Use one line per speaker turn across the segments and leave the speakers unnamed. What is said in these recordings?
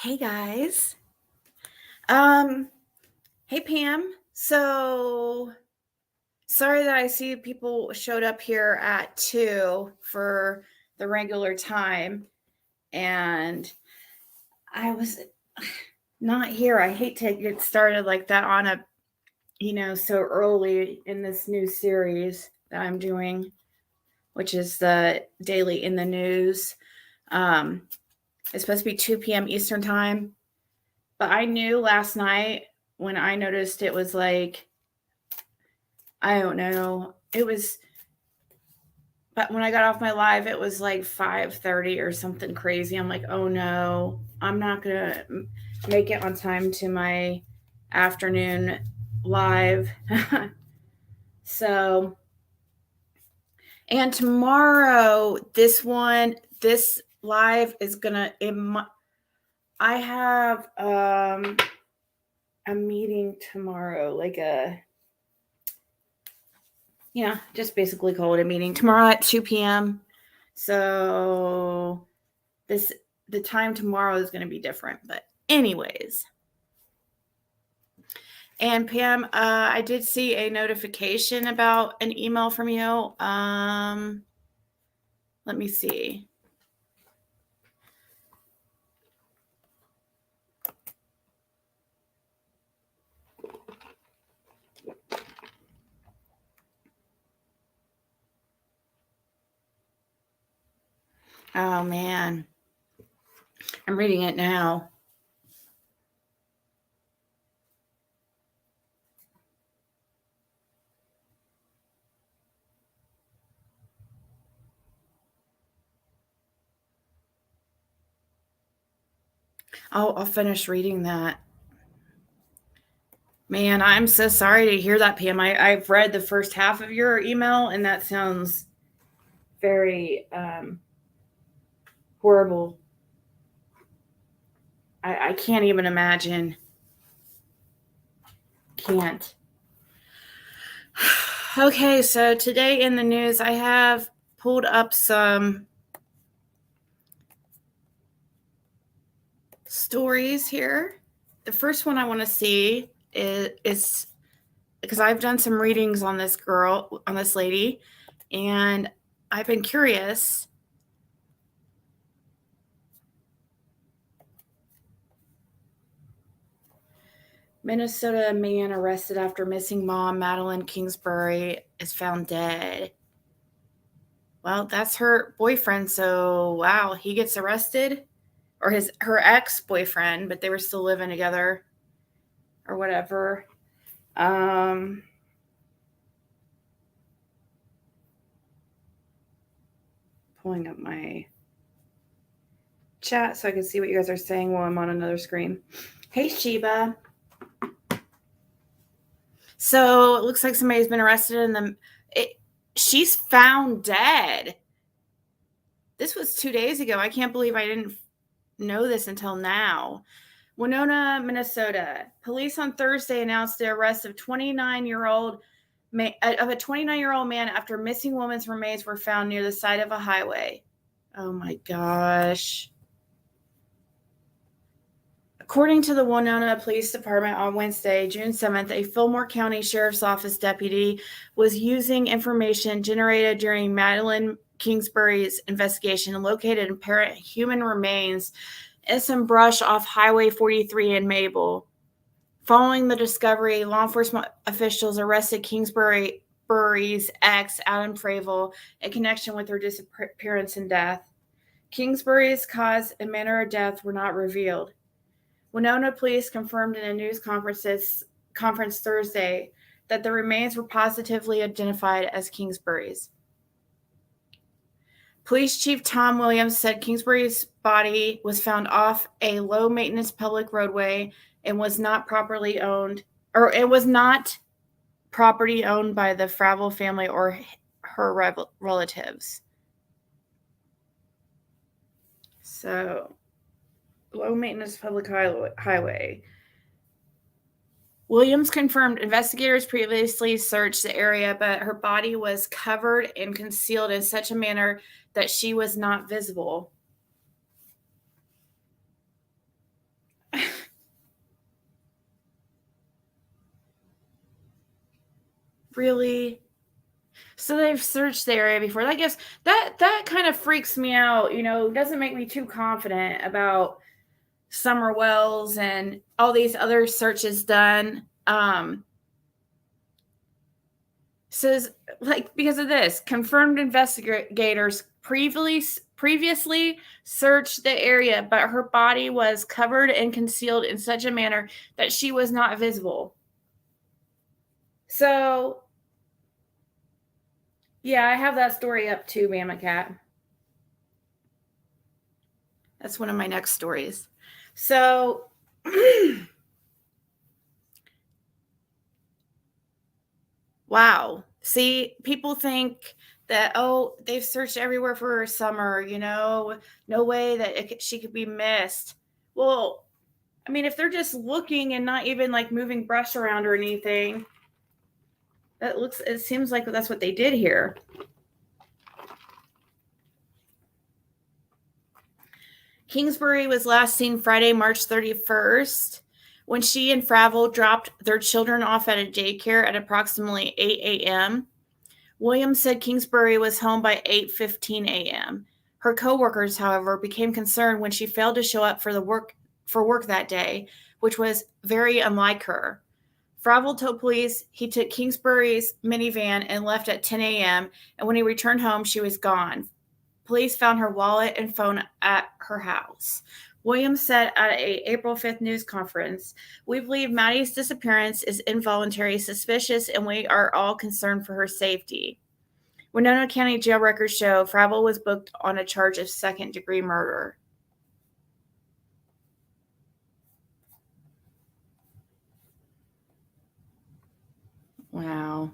Hey guys. Um, hey Pam. So sorry that I see people showed up here at 2 for the regular time and I was not here. I hate to get started like that on so early in this new series that I'm doing, which is the Daily in the News. It's supposed to be 2 p.m. Eastern time. But I knew last night when I noticed it was like, I don't know, but when I got off my live, it was like 5:30 or something crazy. I'm like, oh no, I'm not going to make it on time to my afternoon live. So, and tomorrow, this live is going to, I have a meeting tomorrow, just basically call it a meeting tomorrow at 2 p.m. So the time tomorrow is going to be different, but anyways. And Pam, I did see a notification about an email from you. Let me see. Oh man, I'm reading it now. I'll finish reading that. Man, I'm so sorry to hear that, Pam. I've read the first half of your email, and that sounds very horrible. I can't even imagine. Can't. Okay, so today in the news, I have pulled up some stories here. The first one I want to see is because I've done some readings on this lady, and I've been curious. Minnesota man arrested after missing mom, Madeline Kingsbury, is found dead. Well, that's her boyfriend, so wow, he gets arrested, or her ex-boyfriend, but they were still living together or whatever. Pulling up my chat so I can see what you guys are saying while I'm on another screen. Hey, Sheba. So it looks like somebody's been arrested and she's found dead. This was 2 days ago. I can't believe I didn't know this until now. Winona, Minnesota. Police on Thursday announced the arrest of a 29-year-old man after missing woman's remains were found near the side of a highway. Oh my gosh. According to the Winona Police Department on Wednesday, June 7th, a Fillmore County Sheriff's Office deputy was using information generated during Madeline Kingsbury's investigation and located apparent human remains in some brush off Highway 43 in Mabel. Following the discovery, law enforcement officials arrested Kingsbury's ex, Adam Fravel, in connection with her disappearance and death. Kingsbury's cause and manner of death were not revealed. Winona police confirmed in a news conference Thursday that the remains were positively identified as Kingsbury's. Police Chief Tom Williams said Kingsbury's body was found off a low-maintenance public roadway and was not property owned by the Fravel family or her relatives. So, low-maintenance public highway. Williams confirmed investigators previously searched the area, but her body was covered and concealed in such a manner that she was not visible. Really? So they've searched the area before. I guess that kind of freaks me out. Doesn't make me too confident about Summer Wells and all these other searches done. Says because of this, confirmed investigators previously searched the area, but her body was covered and concealed in such a manner that she was not visible. So, yeah, I have that story up too, Mama Cat. That's one of my next stories. So, wow. See, people think that, they've searched everywhere for Summer, no way that she could be missed. Well, I mean, if they're just looking and not even moving brush around or anything, it seems like that's what they did here. Kingsbury was last seen Friday, March 31st, when she and Fravel dropped their children off at a daycare at approximately 8 a.m. Williams said Kingsbury was home by 8:15 a.m. Her coworkers, however, became concerned when she failed to show up for work that day, which was very unlike her. Fravel told police he took Kingsbury's minivan and left at 10 a.m., and when he returned home, she was gone. Police found her wallet and phone at her house. Williams said at a April 5th news conference, "We believe Maddie's disappearance is involuntary, suspicious, and we are all concerned for her safety." Winona County jail records show Fravel was booked on a charge of second-degree murder. Wow.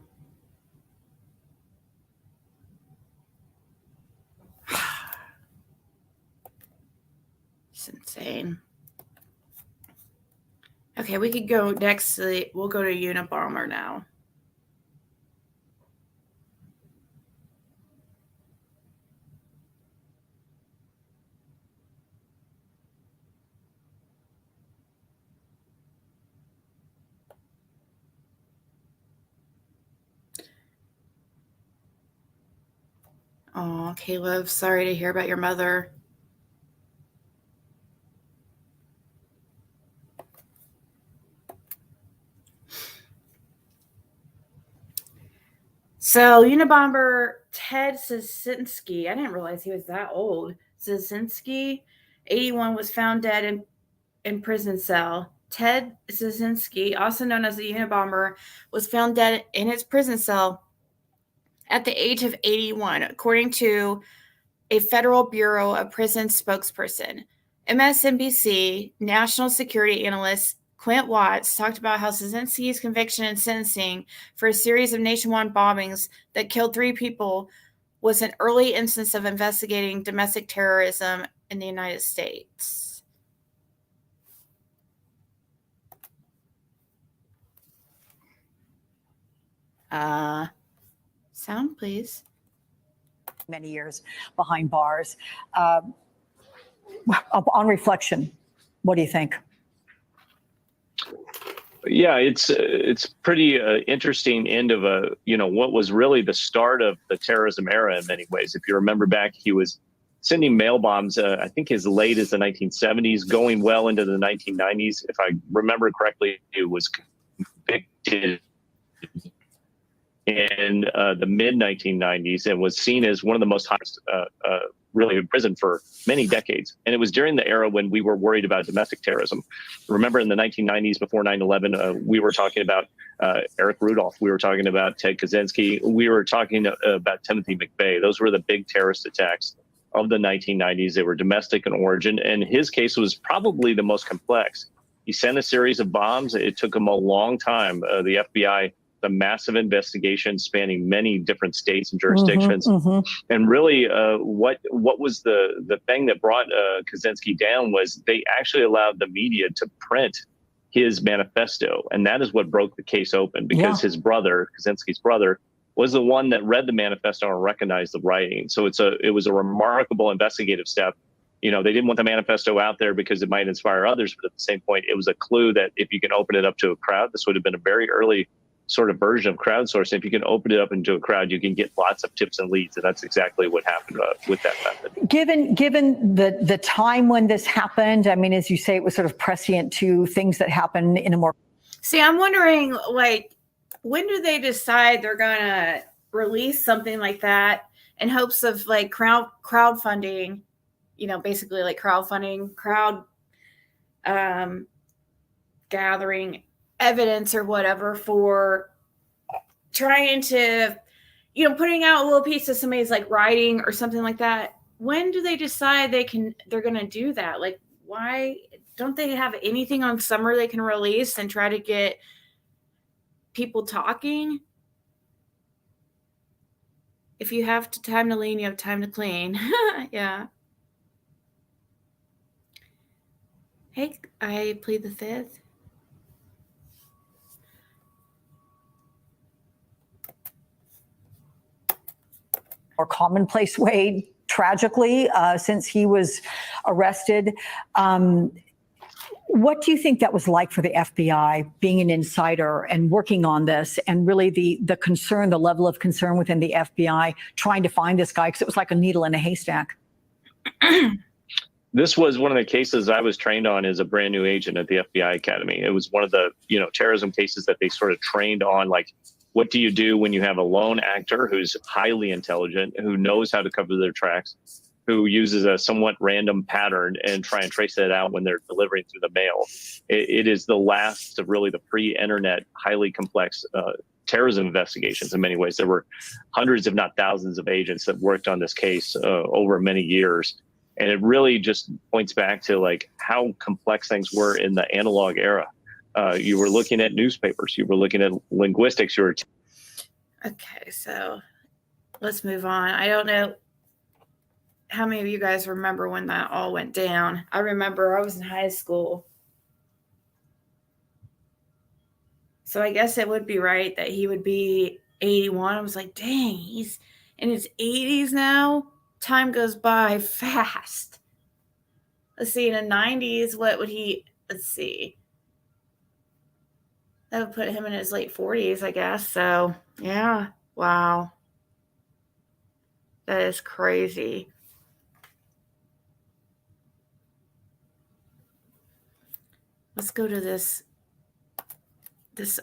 It's insane. Okay, we could go next. We'll go to Unabomber now. Oh, Caleb, sorry to hear about your mother. So, Unabomber Ted Szynski, I didn't realize he was that old. Szynski, 81, was found dead in prison cell. Ted Szynski, also known as the Unabomber, was found dead in his prison cell at the age of 81, according to a Federal Bureau of Prison spokesperson. MSNBC national security analyst Clint Watts talked about how Szynski's conviction and sentencing for a series of nationwide bombings that killed 3 people was an early instance of investigating domestic terrorism in the United States. Sound, please.
Many years behind bars. On reflection, what do you think?
Yeah, it's pretty interesting end of what was really the start of the terrorism era in many ways. If you remember back, he was sending mail bombs, I think as late as the 1970s, going well into the 1990s. If I remember correctly, it was convicted in the mid 1990s and was seen as one of the most hottest really in prison for many decades. And it was during the era when we were worried about domestic terrorism. Remember in the 1990s before 9/11, we were talking about Eric Rudolph. We were talking about Ted Kaczynski. We were talking about Timothy McVeigh. Those were the big terrorist attacks of the 1990s. They were domestic in origin. And his case was probably the most complex. He sent a series of bombs. It took him a long time. The FBI, the massive investigation spanning many different states and jurisdictions. And really what was the thing that brought Kaczynski down was they actually allowed the media to print his manifesto. And that is what broke the case open, because his brother, Kaczynski's brother, was the one that read the manifesto and recognized the writing. So it was a remarkable investigative step. They didn't want the manifesto out there because it might inspire others, but at the same point, it was a clue that if you can open it up to a crowd, this would have been a very early sort of version of crowdsourcing. If you can open it up into a crowd, you can get lots of tips and leads, and that's exactly what happened with that method.
Given the time when this happened, I mean, as you say, it was sort of prescient to things that happen in a more.
See, I'm wondering, like, when do they decide they're gonna release something like that in hopes of like crowdfunding, basically like crowdfunding, gathering evidence or whatever for trying to, putting out a little piece of somebody's like writing or something like that. When do they decide they're going to do that? Like, why don't they have anything on summer they can release and try to get people talking? If you have time to lean, you have time to clean. Yeah. Hey, I plead the fifth.
More commonplace way, tragically, since he was arrested. What do you think that was like for the FBI, being an insider and working on this, and really the concern, the level of concern within the FBI trying to find this guy, because it was like a needle in a haystack?
This was one of the cases I was trained on as a brand new agent at the FBI Academy. It was one of the terrorism cases that they sort of trained on, like, what do you do when you have a lone actor who's highly intelligent, who knows how to cover their tracks, who uses a somewhat random pattern and try and trace that out when they're delivering through the mail? It is the last of really the pre-internet, highly complex terrorism investigations in many ways. There were hundreds, if not thousands, of agents that worked on this case over many years. And it really just points back to like how complex things were in the analog era. You were looking at newspapers, you were looking at linguistics.
Okay, so let's move on. I don't know how many of you guys remember when that all went down. I remember I was in high school. So I guess it would be right that he would be 81. I was like, dang, he's in his 80s now. Time goes by fast. Let's see, in the 90s, let's see. That would put him in his late 40s, I guess. So, yeah. Wow. That is crazy. Let's go to this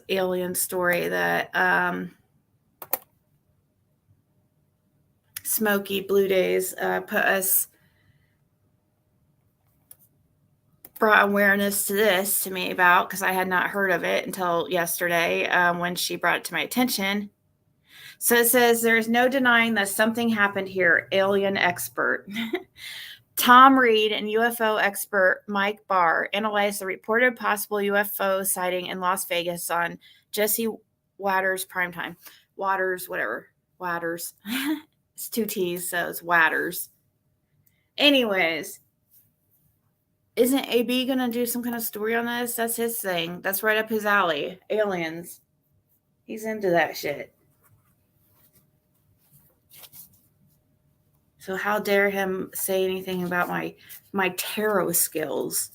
alien story that Smoky Blue Days brought awareness to me about, because I had not heard of it until yesterday when she brought it to my attention. So it says, there is no denying that something happened here, alien expert. Tom Reed and UFO expert Mike Barr analyzed the reported possible UFO sighting in Las Vegas on Jesse Watters primetime. Waters. It's 2 T's, so it's Watters. Anyways, isn't AB going to do some kind of story on this? That's his thing. That's right up his alley. Aliens. He's into that shit. So how dare him say anything about my tarot skills?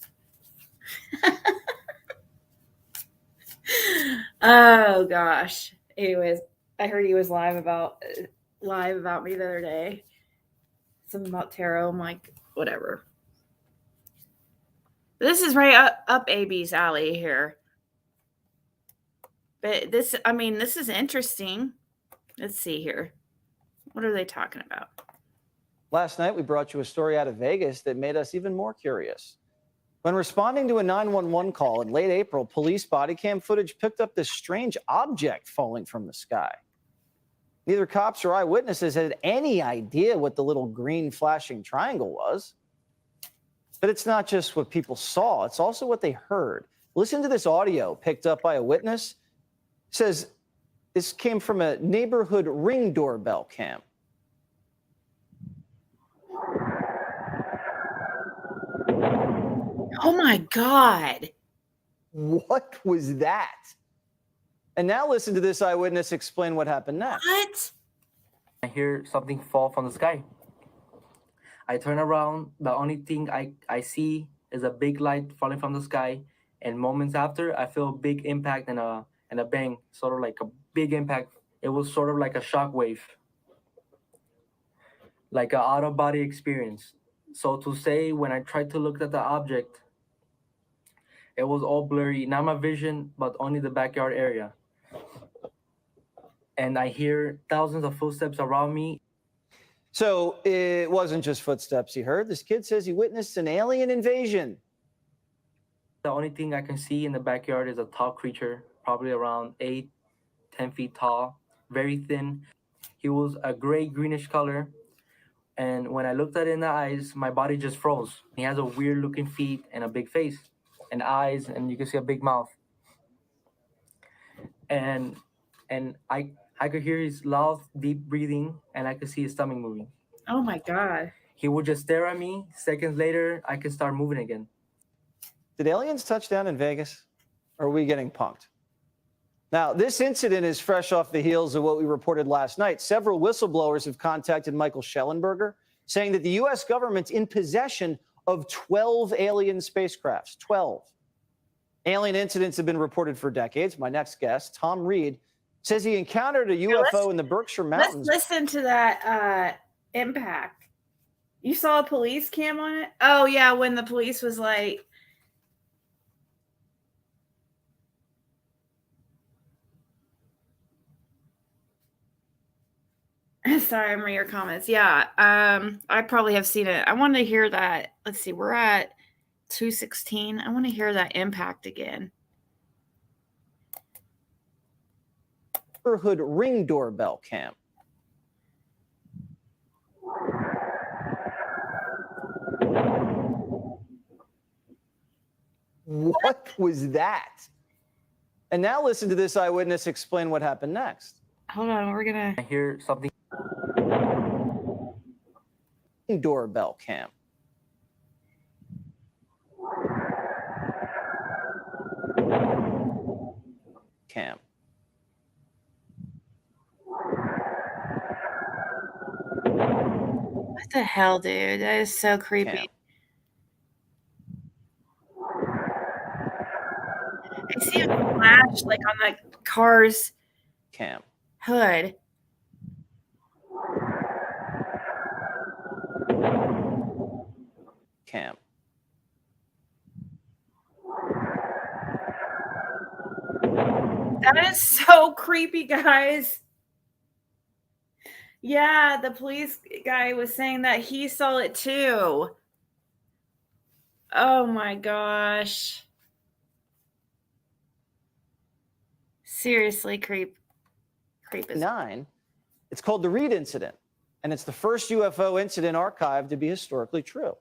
Oh gosh. Anyways, I heard he was live about me the other day. Something about tarot. I'm like, whatever. This is right up AB's alley here. But this is interesting. Let's see here. What are they talking about?
Last night, we brought you a story out of Vegas that made us even more curious. When responding to a 911 call in late April, police body cam footage picked up this strange object falling from the sky. Neither cops or eyewitnesses had any idea what the little green flashing triangle was. But it's not just what people saw, it's also what they heard. Listen to this audio picked up by a witness. It says this came from a neighborhood Ring doorbell cam.
Oh my God.
What was that? And now listen to this eyewitness explain what happened next.
What?
I hear something fall from the sky. I turn around. The only thing I see is a big light falling from the sky. And moments after, I feel a big impact and a and a bang, sort of like a big impact. It was sort of like a shock wave, like an out of body experience. So to say, when I tried to look at the object, it was all blurry, not my vision, but only the backyard area. And I hear thousands of footsteps around me.
So it wasn't just footsteps he heard. This kid says he witnessed an alien invasion.
The only thing I can see in the backyard is a tall creature, probably around 8-10 feet tall, very thin. He was a gray greenish color. And when I looked at it in the eyes, my body just froze. He has a weird looking feet and a big face and eyes, and you can see a big mouth. And I could hear his loud, deep breathing, and I could see his stomach moving.
Oh my God.
He would just stare at me. Seconds later, I could start moving again.
Did aliens touch down in Vegas? Or are we getting punked? Now, this incident is fresh off the heels of what we reported last night. Several whistleblowers have contacted Michael Schellenberger, saying that the U.S. government's in possession of 12 alien spacecrafts. 12. Alien incidents have been reported for decades. My next guest, Tom Reed, says he encountered a UFO in the Berkshire Mountains.
Let's listen to that impact. You saw a police cam on it? Oh, yeah, when the police was like... Sorry, I'm reading your comments. Yeah, I probably have seen it. I want to hear that. Let's see, we're at 216. I want to hear that impact again.
Neighborhood Ring doorbell cam. What was that? And now listen to this eyewitness explain what happened next.
Hold on, we're gonna...
I hear something.
Doorbell cam. Cam.
What the hell, dude? That is so creepy.
Cam.
I see a flash like on the car's
Cam.
hood.
Cam.
That is so creepy, guys. Yeah, the police guy was saying that he saw it too. Oh my gosh. Seriously, creep is
9. It's called the Reed incident, and it's the first UFO incident archived to be historically true.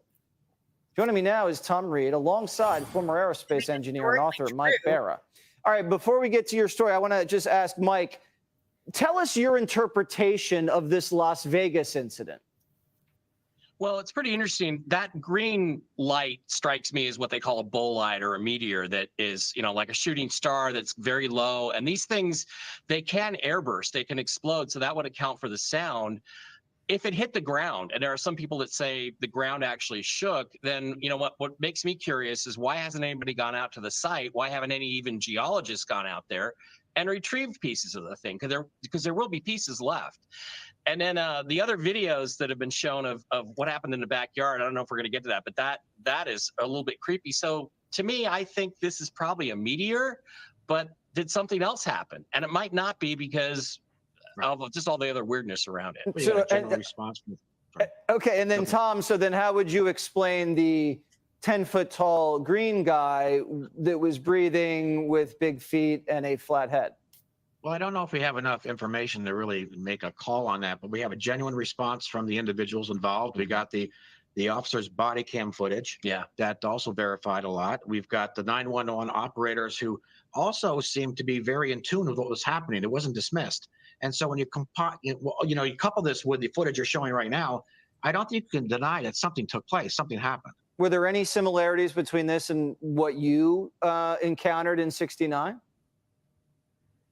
Joining me now is Tom Reed, alongside former aerospace engineer and author Mike Barra. All right, before we get to your story, I want to just ask Mike, tell us your interpretation of this Las Vegas incident.
Well, it's pretty interesting. That green light strikes me as what they call a bolide or a meteor that is, like a shooting star that's very low. And these things, they can airburst, they can explode. So that would account for the sound. If it hit the ground, and there are some people that say the ground actually shook, then what makes me curious is why hasn't anybody gone out to the site? Why haven't any even geologists gone out there and retrieved pieces of the thing? Because there will be pieces left. And then the other videos that have been shown of what happened in the backyard, I don't know if we're going to get to that, but that is a little bit creepy. So to me, I think this is probably a meteor, but did something else happen? And it might not be because of just all the other weirdness around it.
So,
general response.
okay, and then Tom, so then how would you explain the 10-foot tall green guy that was breathing with big feet and a flat head?
Well, I don't know if we have enough information to really make a call on that, but we have a genuine response from the individuals involved. We got the officer's body cam footage.
Yeah.
That also verified a lot. We've got the 911 operators who also seemed to be very in tune with what was happening. It wasn't dismissed. And so when you you couple this with the footage you're showing right now, I don't think you can deny that something took place, something happened.
Were there any similarities between this and what you encountered in '69?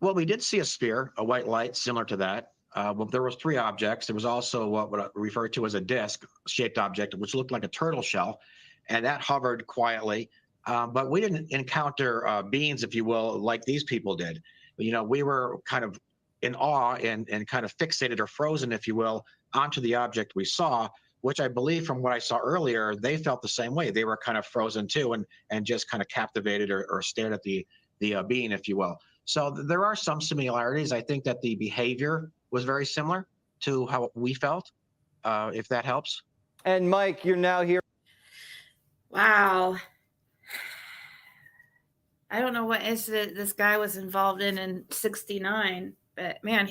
Well, we did see a sphere, a white light similar to that. Well, there was 3 objects. There was also what I refer to as a disc-shaped object, which looked like a turtle shell, and that hovered quietly. But we didn't encounter beings, if you will, like these people did. we were kind of in awe and kind of fixated or frozen, if you will, onto the object we saw, which I believe from what I saw earlier, they felt the same way. They were kind of frozen too, and just kind of captivated or stared at the being, if you will. So there are some similarities. I think that the behavior was very similar to how we felt, if that helps.
And Mike, you're now here.
Wow. I don't know what incident this guy was involved in 69, but man,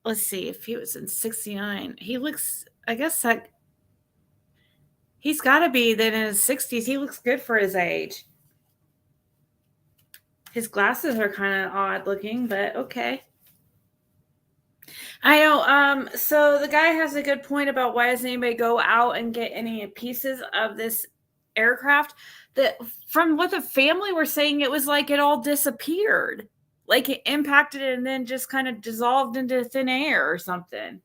let's see, if he was in 69, he looks, I guess like he's got to be then in his 60s. He looks good for his age. His glasses are kind of odd looking, but okay. I know. So the guy has a good point about why doesn't anybody go out and get any pieces of this aircraft? That from what the family were saying, it was like it all disappeared. Like it impacted it and then just kind of dissolved into thin air or something.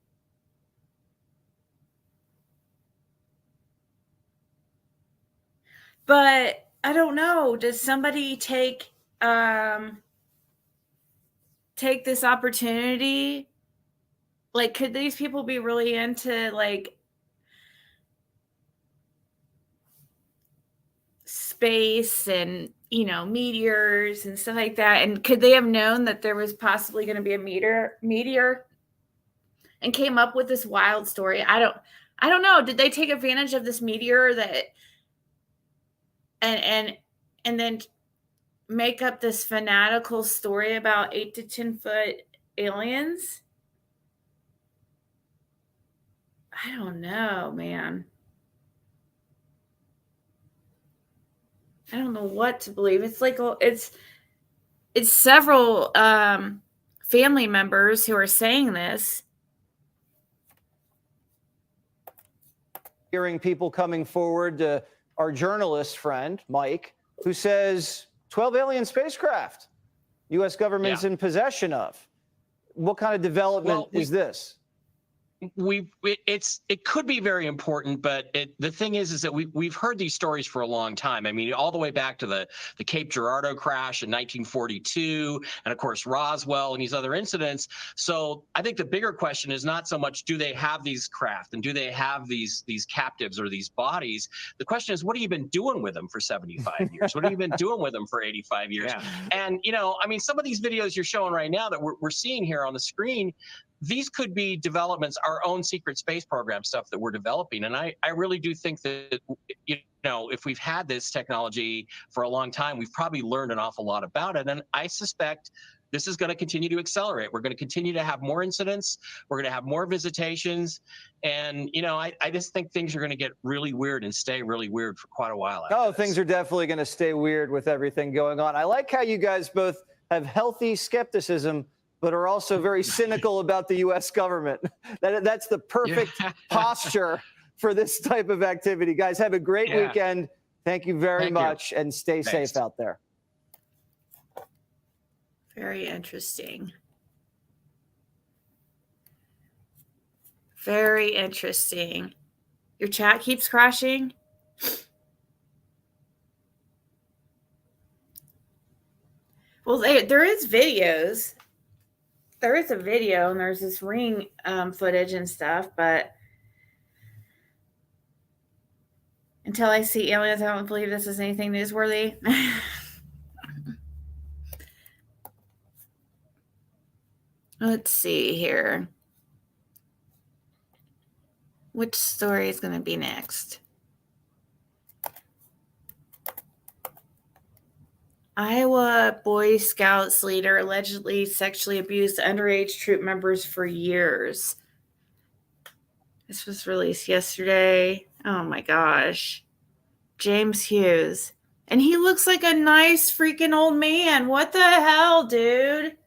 But I don't know. Does somebody take this opportunity? Like, could these people be really into like space and meteors and stuff like that? And could they have known that there was possibly going to be a meteor and came up with this wild story? I don't know. Did they take advantage of this meteor that and then make up this fanatical story about 8 to 10 foot aliens? I don't know, man. I don't know what to believe. It's like it's several family members who are saying this.
Hearing people coming forward, our journalist friend, Mike, who says 12 alien spacecraft U.S. government's in possession of. What kind of development is this?
It could be very important, but the thing is that we've heard these stories for a long time. I mean, all the way back to the Cape Girardeau crash in 1942, and of course Roswell and these other incidents. So I think the bigger question is not so much do they have these craft and do they have these captives or these bodies. The question is, what have you been doing with them for 75 years? What have you been doing with them for 85 years? Yeah. And I mean, some of these videos you're showing right now that we're seeing here on the screen, these could be developments, our own secret space program stuff that we're developing. And I really do think that, if we've had this technology for a long time, we've probably learned an awful lot about it. And I suspect this is going to continue to accelerate. We're going to continue to have more incidents. We're going to have more visitations. And, I just think things are going to get really weird and stay really weird for quite a while.
Things are definitely going to stay weird with everything going on. I like how you guys both have healthy skepticism, but are also very cynical about the U.S. government. That's the perfect posture for this type of activity. Guys, have a great weekend. Thank you very much, and stay safe out there.
Very interesting. Very interesting. Your chat keeps crashing. Well, there is videos. There is a video and there's this ring footage and stuff, but until I see aliens, I don't believe this is anything newsworthy. Let's see here. Which story is going to be next? Iowa Boy Scouts leader allegedly sexually abused underage troop members for years. This was released yesterday. Oh my gosh. James Hughes. And he looks like a nice freaking old man. What the hell, dude?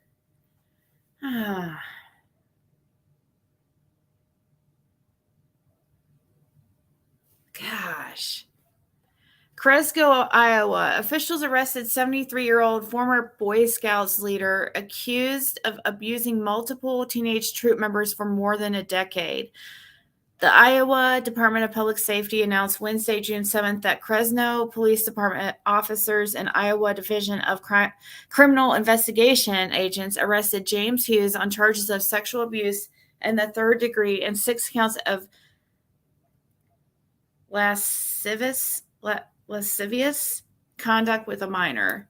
Gosh. Cresco, Iowa. Officials arrested 73-year-old former Boy Scouts leader accused of abusing multiple teenage troop members for more than a decade. The Iowa Department of Public Safety announced Wednesday, June 7th, that Fresno Police Department officers and Iowa Division of Criminal Investigation agents arrested James Hughes on charges of sexual abuse in the third degree and 6 counts of lascivious conduct with a minor.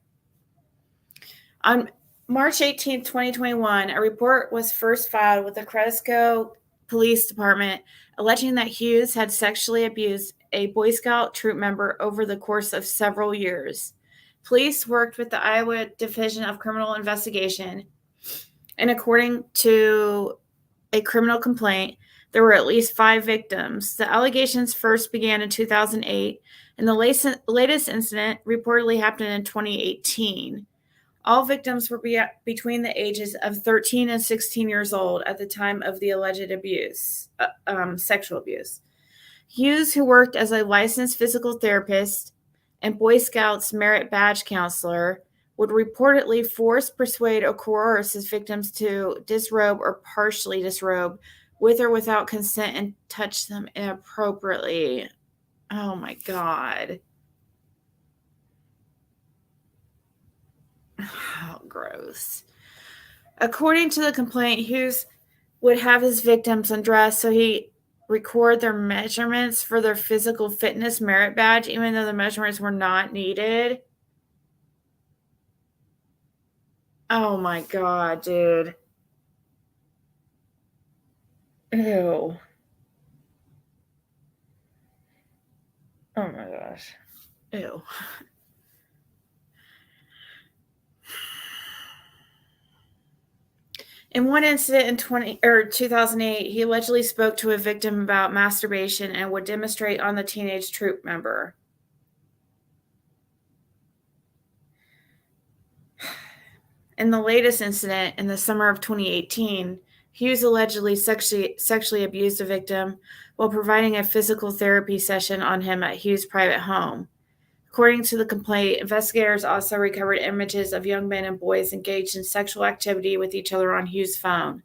On March 18, 2021, a report was first filed with the Fresno Police Department alleging that Hughes had sexually abused a Boy Scout troop member over the course of several years. Police worked with the Iowa Division of Criminal Investigation, and according to a criminal complaint, there were at least 5 victims. The allegations first began in 2008, and the latest incident reportedly happened in 2018. All victims were between the ages of 13 and 16 years old at the time of the alleged abuse, sexual abuse. Hughes, who worked as a licensed physical therapist and Boy Scouts merit badge counselor, would reportedly force, persuade, or coerce his victims to disrobe or partially disrobe with or without consent and touch them inappropriately. Oh my God. Oh, gross. According to the complaint, Hughes would have his victims undressed so he record their measurements for their physical fitness merit badge, even though the measurements were not needed. Oh my God, dude. Ew. Oh my gosh. Ew. In one incident in 2008, he allegedly spoke to a victim about masturbation and would demonstrate on the teenage troop member. In the latest incident in the summer of 2018, Hughes allegedly sexually abused a victim while providing a physical therapy session on him at Hughes' private home. According to the complaint, investigators also recovered images of young men and boys engaged in sexual activity with each other on Hughes' phone.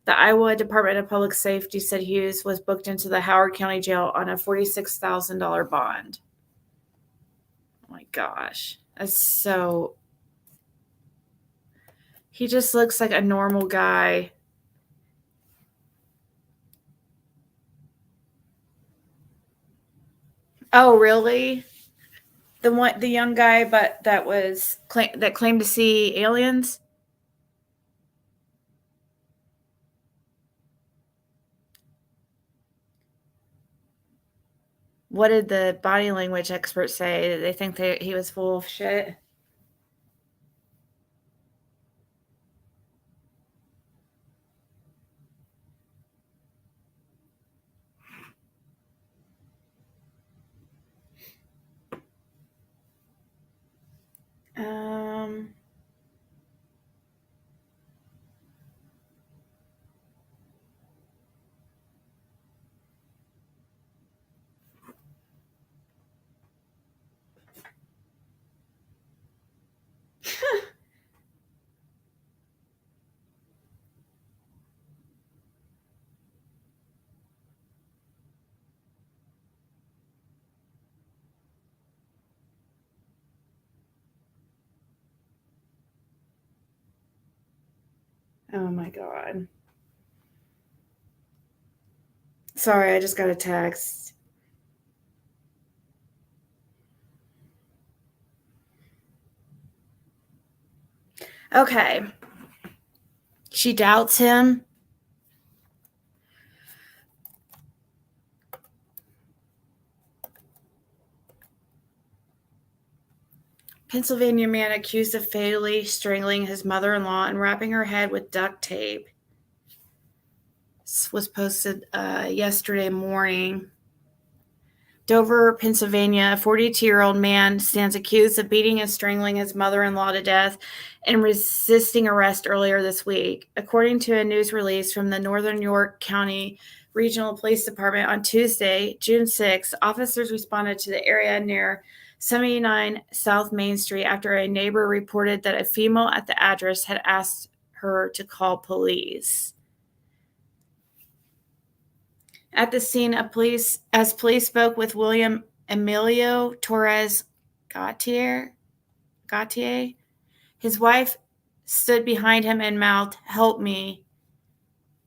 The Iowa Department of Public Safety said Hughes was booked into the Howard County Jail on a $46,000 bond. Oh my gosh. That's so... He just looks like a normal guy. Oh, really? The young guy, but that claimed to see aliens. What did the body language experts say? Did they think that he was full of shit? Oh my God. Sorry, I just got a text. Okay. She doubts him. Pennsylvania man accused of fatally strangling his mother-in-law and wrapping her head with duct tape. This was posted yesterday morning. Dover, Pennsylvania, a 42-year-old man stands accused of beating and strangling his mother-in-law to death and resisting arrest earlier this week. According to a news release from the Northern York County Regional Police Department on Tuesday, June 6, officers responded to the area near 79 South Main Street after a neighbor reported that a female at the address had asked her to call police. At the scene, police spoke with William Emilio Torres Gautier, his wife stood behind him and mouthed, "Help me,"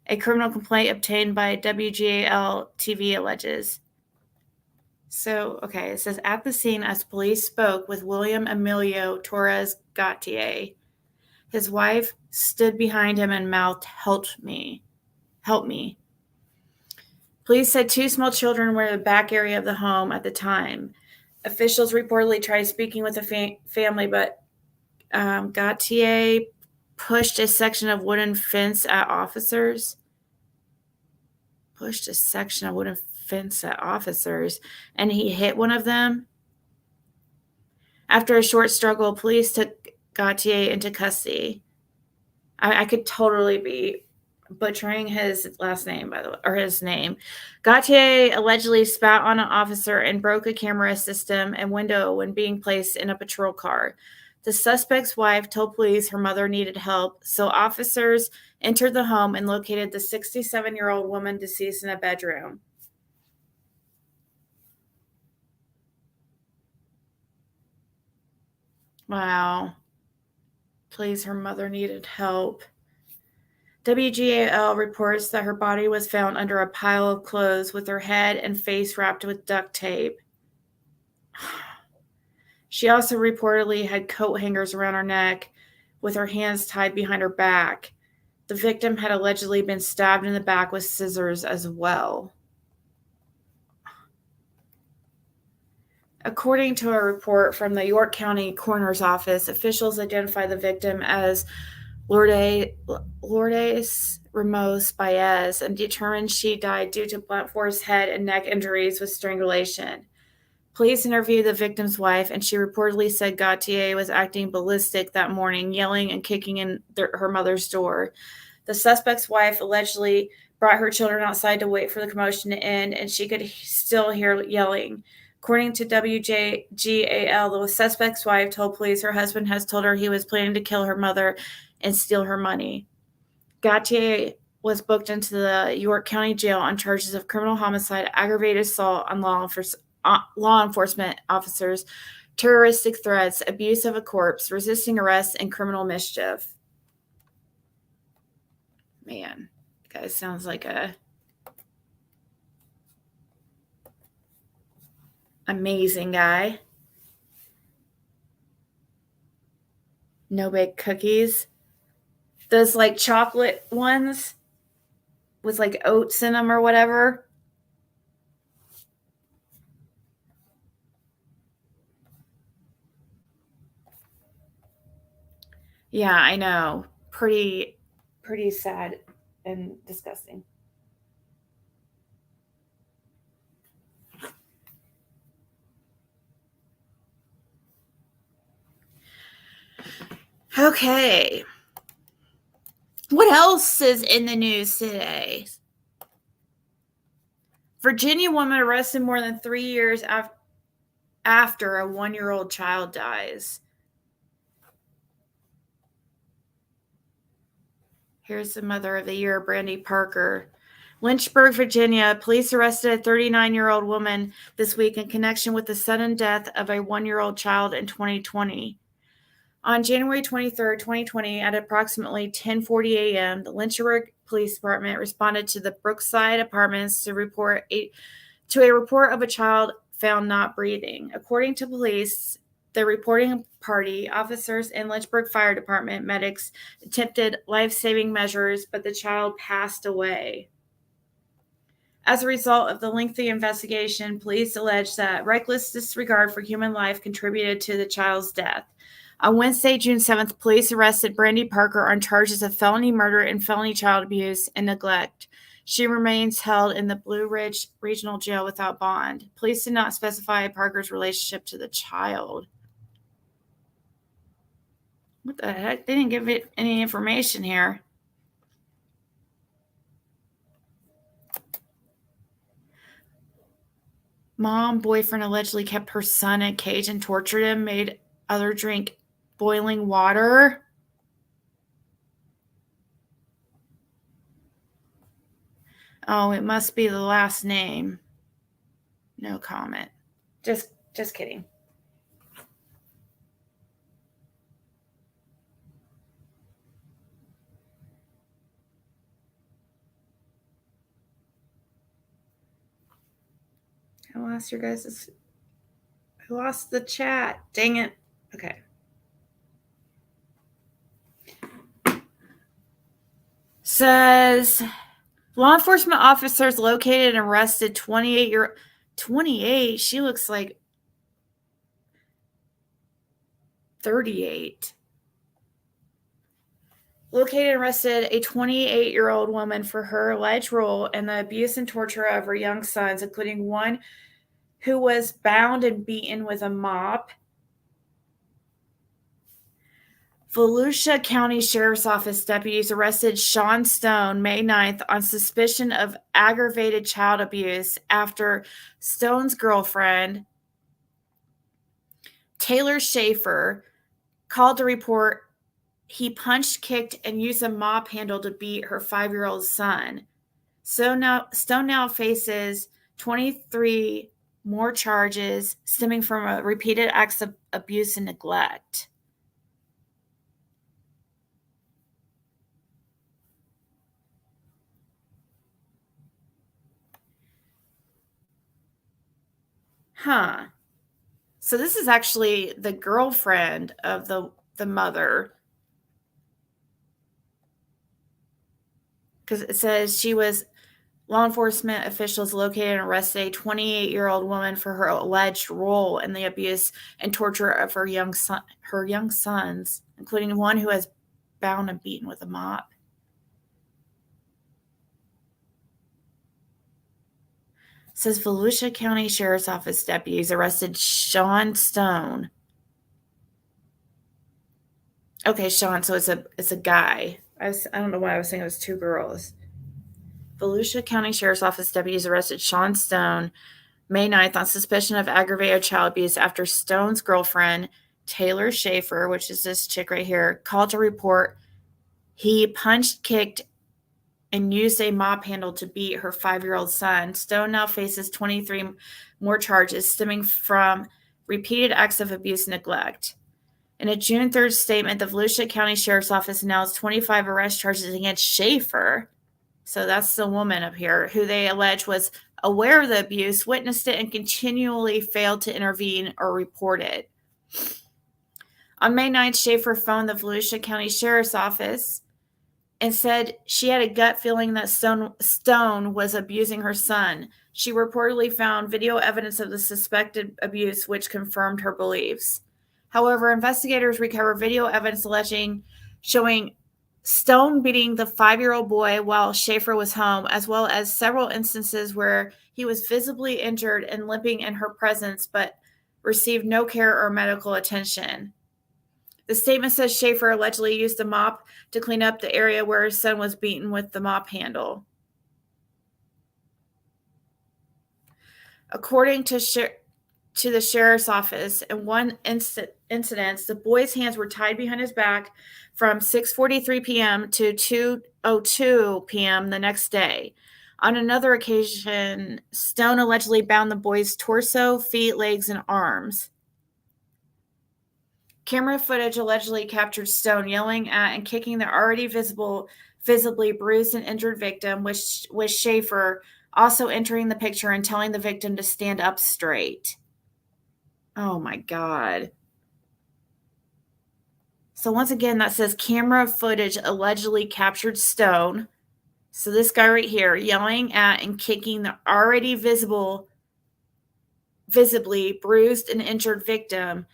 a criminal complaint obtained by WGAL TV alleges. So, okay, it says, at the scene, as police spoke with William Emilio Torres Gautier, his wife stood behind him and mouthed, "Help me. Help me." Police said 2 small children were in the back area of the home at the time. Officials reportedly tried speaking with the family, but Gautier pushed a section of wooden fence at officers. And he hit one of them. After a short struggle, police took Gautier into custody. I could totally be butchering his last name, by the way, or his name. Gautier allegedly spat on an officer and broke a camera system and window when being placed in a patrol car. The suspect's wife told police her mother needed help, so officers entered the home and located the 67-year-old woman deceased in a bedroom. Wow. Please, her mother needed help. WGAL reports that her body was found under a pile of clothes with her head and face wrapped with duct tape. She also reportedly had coat hangers around her neck with her hands tied behind her back. The victim had allegedly been stabbed in the back with scissors as well. According to a report from the York County Coroner's Office, officials identified the victim as Lourdes Ramos Baez and determined she died due to blunt force head and neck injuries with strangulation. Police interviewed the victim's wife, and she reportedly said Gautier was acting ballistic that morning, yelling and kicking in her mother's door. The suspect's wife allegedly brought her children outside to wait for the commotion to end, and she could still hear yelling. According to WGAL, the suspect's wife told police her husband has told her he was planning to kill her mother and steal her money. Gautier was booked into the York County Jail on charges of criminal homicide, aggravated assault on law enforcement officers, terroristic threats, abuse of a corpse, resisting arrest, and criminal mischief. Man, guy sounds like a amazing guy. No bake cookies. Those like chocolate ones with like oats in them or whatever. Yeah, I know. Pretty sad and disgusting. Okay. What else is in the news today? Virginia woman arrested more than 3 years after a 1-year-old child dies. Here's the mother of the year, Brandy Parker. Lynchburg, Virginia, police arrested a 39-year-old woman this week in connection with the sudden death of a 1-year-old child in 2020. On January 23, 2020, at approximately 10:40 a.m., the Lynchburg Police Department responded to the Brookside Apartments to a report of a child found not breathing. According to police, the reporting party, officers, and Lynchburg Fire Department medics attempted life-saving measures, but the child passed away. As a result of the lengthy investigation, police alleged that reckless disregard for human life contributed to the child's death. On Wednesday, June 7th, police arrested Brandy Parker on charges of felony murder and felony child abuse and neglect. She remains held in the Blue Ridge Regional Jail without bond. Police did not specify Parker's relationship to the child. What the heck? They didn't give it any information here. Boyfriend allegedly kept her son in a cage and tortured him, made other drink boiling water. Oh, it must be the last name. No comment. Just kidding. I lost your guys'. I lost the chat. Dang it. Okay. Says law enforcement officers located and arrested 28. She looks like 38. Located and arrested a 28-year-old woman for her alleged role in the abuse and torture of her young sons, including one who was bound and beaten with a mop. Volusia County Sheriff's Office deputies arrested Sean Stone May 9th on suspicion of aggravated child abuse after Stone's girlfriend, Taylor Schaefer, called to report he punched, kicked, and used a mop handle to beat her 5-year-old son. Stone now faces 23 more charges stemming from repeated acts of abuse and neglect. Huh. So this is actually the girlfriend of the mother. Because it says law enforcement officials located and arrested a 28-year-old woman for her alleged role in the abuse and torture of her young sons, including one who was bound and beaten with a mop. It says Volusia County Sheriff's Office deputies arrested Sean Stone. Okay, Sean, so it's a guy. I don't know why I was saying it was two girls. Volusia County Sheriff's Office deputies arrested Sean Stone May 9th on suspicion of aggravated child abuse after Stone's girlfriend, Taylor Schaefer, which is this chick right here, called to report he punched, kicked, and used a mop handle to beat her 5-year-old son. Stone now faces 23 more charges stemming from repeated acts of abuse and neglect. In a June 3rd statement, the Volusia County Sheriff's Office announced 25 arrest charges against Schaefer. So that's the woman up here who they allege was aware of the abuse, witnessed it, and continually failed to intervene or report it. On May 9th, Schaefer phoned the Volusia County Sheriff's Office and said she had a gut feeling that Stone was abusing her son. She reportedly found video evidence of the suspected abuse, which confirmed her beliefs. However, investigators recovered video evidence showing Stone beating the 5-year-old boy while Schaefer was home, as well as several instances where he was visibly injured and limping in her presence, but received no care or medical attention. The statement says Schaefer allegedly used a mop to clean up the area where his son was beaten with the mop handle. According to the sheriff's office, in one incident, the boy's hands were tied behind his back from 6:43 p.m. to 2:02 p.m. the next day. On another occasion, Stone allegedly bound the boy's torso, feet, legs, and arms. Camera footage allegedly captured Stone yelling at and kicking the already visibly bruised and injured victim, with Schaefer also entering the picture and telling the victim to stand up straight. Oh my God. So once again, that says camera footage allegedly captured Stone. So this guy right here yelling at and kicking the already visibly bruised and injured victim,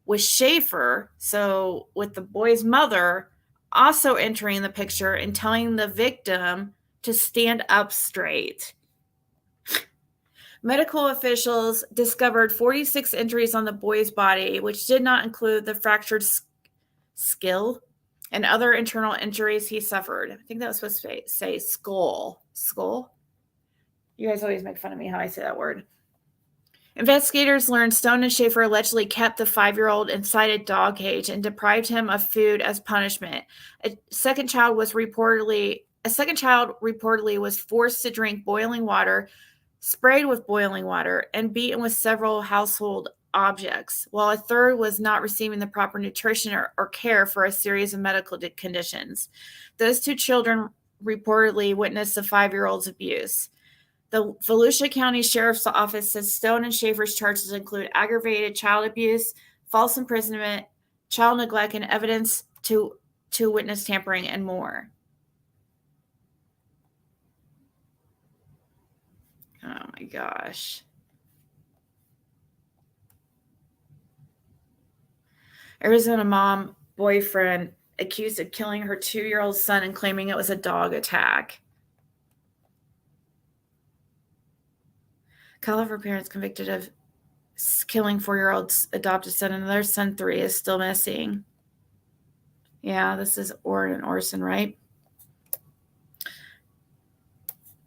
with Schaefer, so with the boy's mother, also entering the picture and telling the victim to stand up straight. Medical officials discovered 46 injuries on the boy's body, which did not include the fractured skull and other internal injuries he suffered. I think that was supposed to say skull. Skull? You guys always make fun of me how I say that word. Investigators learned Stone and Schaefer allegedly kept the 5-year-old inside a dog cage and deprived him of food as punishment. A second child was reportedly A second child reportedly was forced to drink boiling water, sprayed with boiling water, and beaten with several household objects, while a third was not receiving the proper nutrition or care for a series of medical conditions. Those 2 children reportedly witnessed the 5-year-old's abuse. The Volusia County Sheriff's Office says Stone and Schaefer's charges include aggravated child abuse, false imprisonment, child neglect, and evidence to witness tampering, and more. Oh my gosh. Arizona mom boyfriend accused of killing her 2-year-old son and claiming it was a dog attack. California parents convicted of killing 4-year-old adopted son, and their son 3 is still missing. Yeah, this is Orson, right?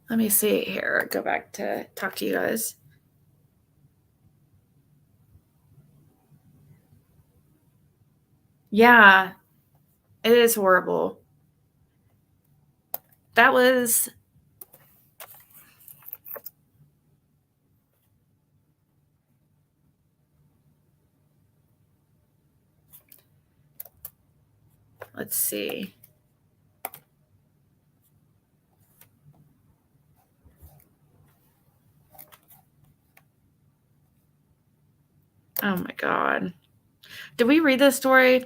Let me see here. Go back to talk to you guys. Yeah, it is horrible. That was... Let's see. Oh my God. Did we read this story?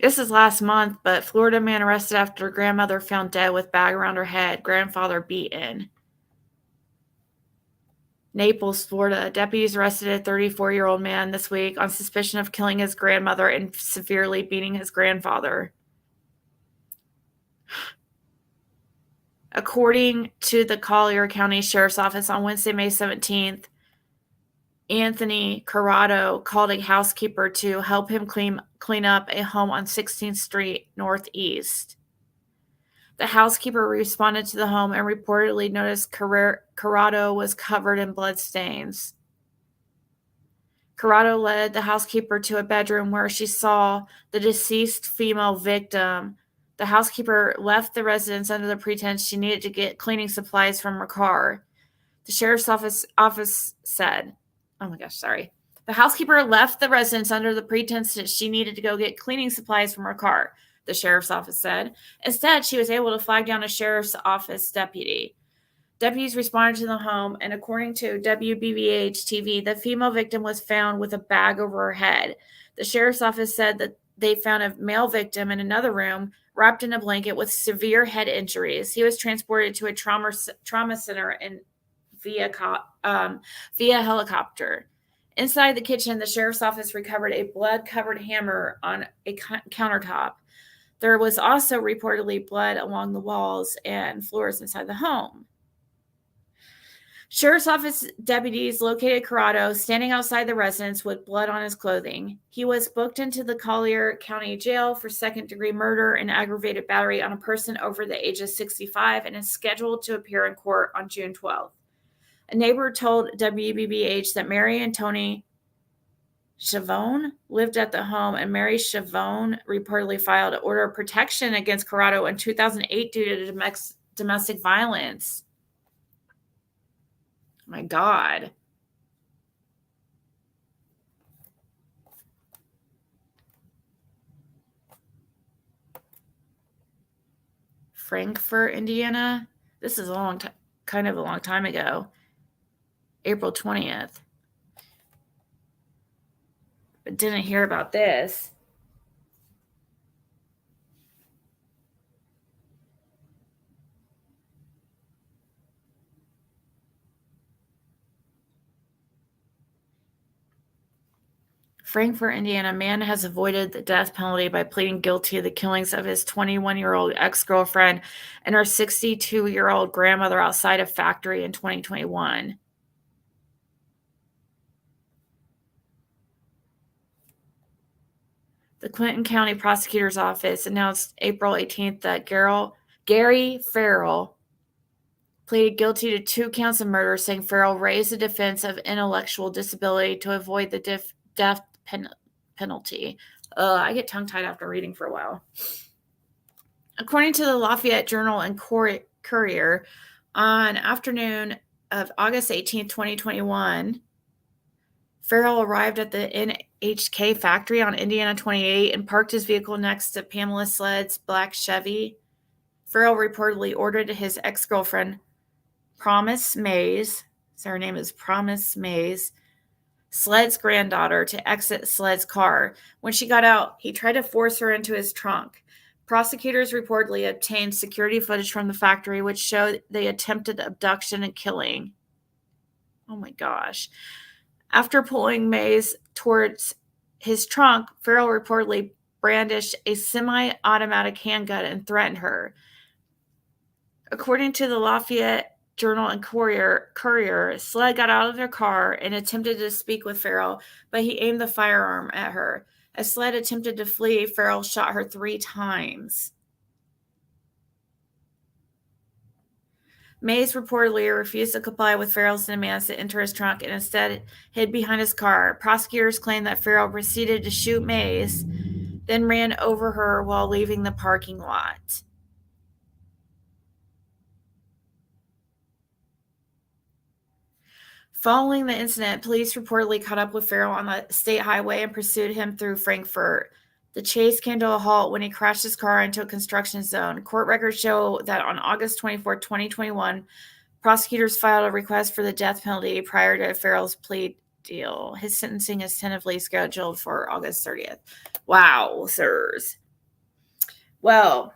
This is last month, but Florida man arrested after grandmother found dead with bag around her head, grandfather beaten. Naples, Florida. Deputies arrested a 34-year-old man this week on suspicion of killing his grandmother and severely beating his grandfather. According to the Collier County Sheriff's Office, on Wednesday, May 17th, Anthony Corrado called a housekeeper to help him clean up a home on 16th Street Northeast. The housekeeper responded to the home and reportedly noticed Corrado was covered in bloodstains. Corrado led the housekeeper to a bedroom where she saw the deceased female victim. The housekeeper left the residence under the pretense she needed to get cleaning supplies from her car. The sheriff's office said, oh my gosh, sorry. The housekeeper left the residence under the pretense that she needed to go get cleaning supplies from her car, the sheriff's office said. Instead, she was able to flag down a sheriff's office deputy. Deputies responded to the home, and according to WBBH TV, the female victim was found with a bag over her head. The sheriff's office said that they found a male victim in another room wrapped in a blanket with severe head injuries. He was transported to a trauma center via helicopter. Inside the kitchen, the sheriff's office recovered a blood-covered hammer on a countertop. There was also reportedly blood along the walls and floors inside the home. Sheriff's Office deputies located Corrado standing outside the residence with blood on his clothing. He was booked into the Collier County Jail for second-degree murder and aggravated battery on a person over the age of 65 and is scheduled to appear in court on June 12th. A neighbor told WBBH that Mary and Tony Chavone lived at the home, and Mary Chavone reportedly filed an order of protection against Corrado in 2008 due to domestic violence. My God. Frankfort, Indiana. This is kind of a long time ago. April 20th. But didn't hear about this. Frankfort, Indiana. Man has avoided the death penalty by pleading guilty to the killings of his 21-year-old ex-girlfriend and her 62-year-old grandmother outside a factory in 2021. The Clinton County Prosecutor's Office announced April 18th that Gary Farrell pleaded guilty to 2 counts of murder, saying Farrell raised the defense of intellectual disability to avoid the death penalty. I get tongue-tied after reading for a while. According to the Lafayette Journal and Courier, on afternoon of August 18, 2021, Farrell arrived at the NHK factory on Indiana 28 and parked his vehicle next to Pamela Sled's black Chevy. Farrell reportedly ordered his ex-girlfriend, Promise Mays, so her name is Promise Mays, Sled's granddaughter, to exit Sled's car. When she got out, he tried to force her into his trunk. Prosecutors reportedly obtained security footage from the factory, which showed the attempted abduction and killing. Oh my gosh. After pulling Mays towards his trunk, Farrell reportedly brandished a semi-automatic handgun and threatened her. According to the Lafayette Journal and Courier, Sled got out of their car and attempted to speak with Farrell, but he aimed the firearm at her. As Sled attempted to flee, Farrell shot her 3 times. Mays reportedly refused to comply with Farrell's demands to enter his trunk and instead hid behind his car. Prosecutors claim that Farrell proceeded to shoot Mays, then ran over her while leaving the parking lot. Following the incident, police reportedly caught up with Farrell on the state highway and pursued him through Frankfort. The chase came to a halt when he crashed his car into a construction zone. Court records show that on August 24, 2021, prosecutors filed a request for the death penalty prior to Farrell's plea deal. His sentencing is tentatively scheduled for August 30th. Wow, sirs. Well,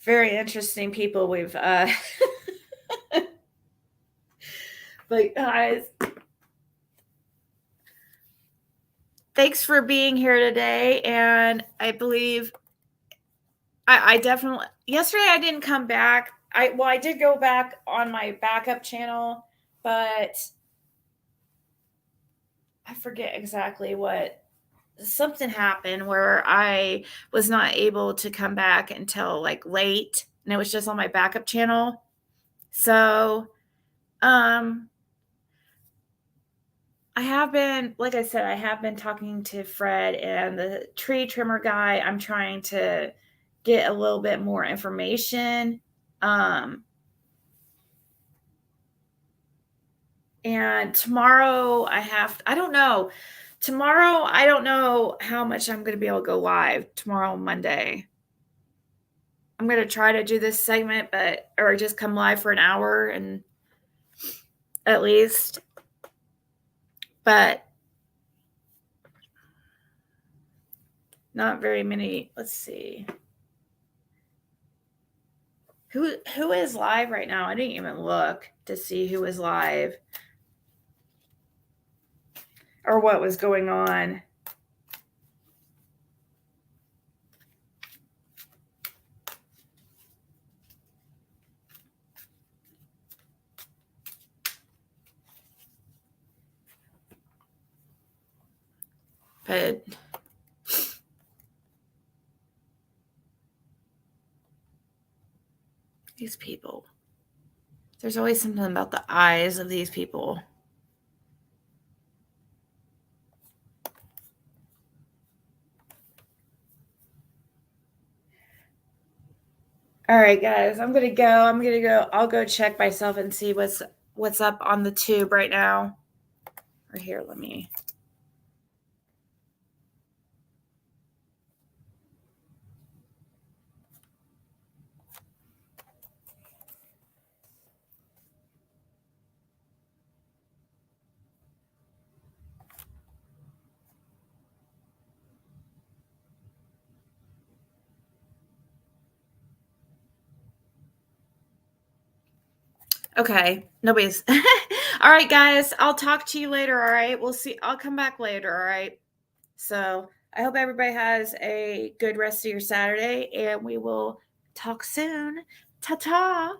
very interesting people we've but guys, thanks for being here today. And I believe I definitely, yesterday I didn't come back. I did go back on my backup channel, but I forget exactly what, something happened where I was not able to come back until like late, and it was just on my backup channel. So, I have been, like I said, I have been talking to Fred and the tree trimmer guy. I'm trying to get a little bit more information. And tomorrow I don't know. Tomorrow, I don't know how much I'm going to be able to go live tomorrow, Monday. I'm going to try to do this segment, or just come live for an hour and at least. But not very many. Let's see. Who is live right now? I didn't even look to see who is live or what was going on. But these people, there's always something about the eyes of these people. All right, guys, I'm gonna go. I'll go check myself and see what's up on the tube right now. Or here, let me. Okay, nobody's. All right, guys, I'll talk to you later. All right, we'll see. I'll come back later. All right. So I hope everybody has a good rest of your Saturday, and we will talk soon. Ta-ta.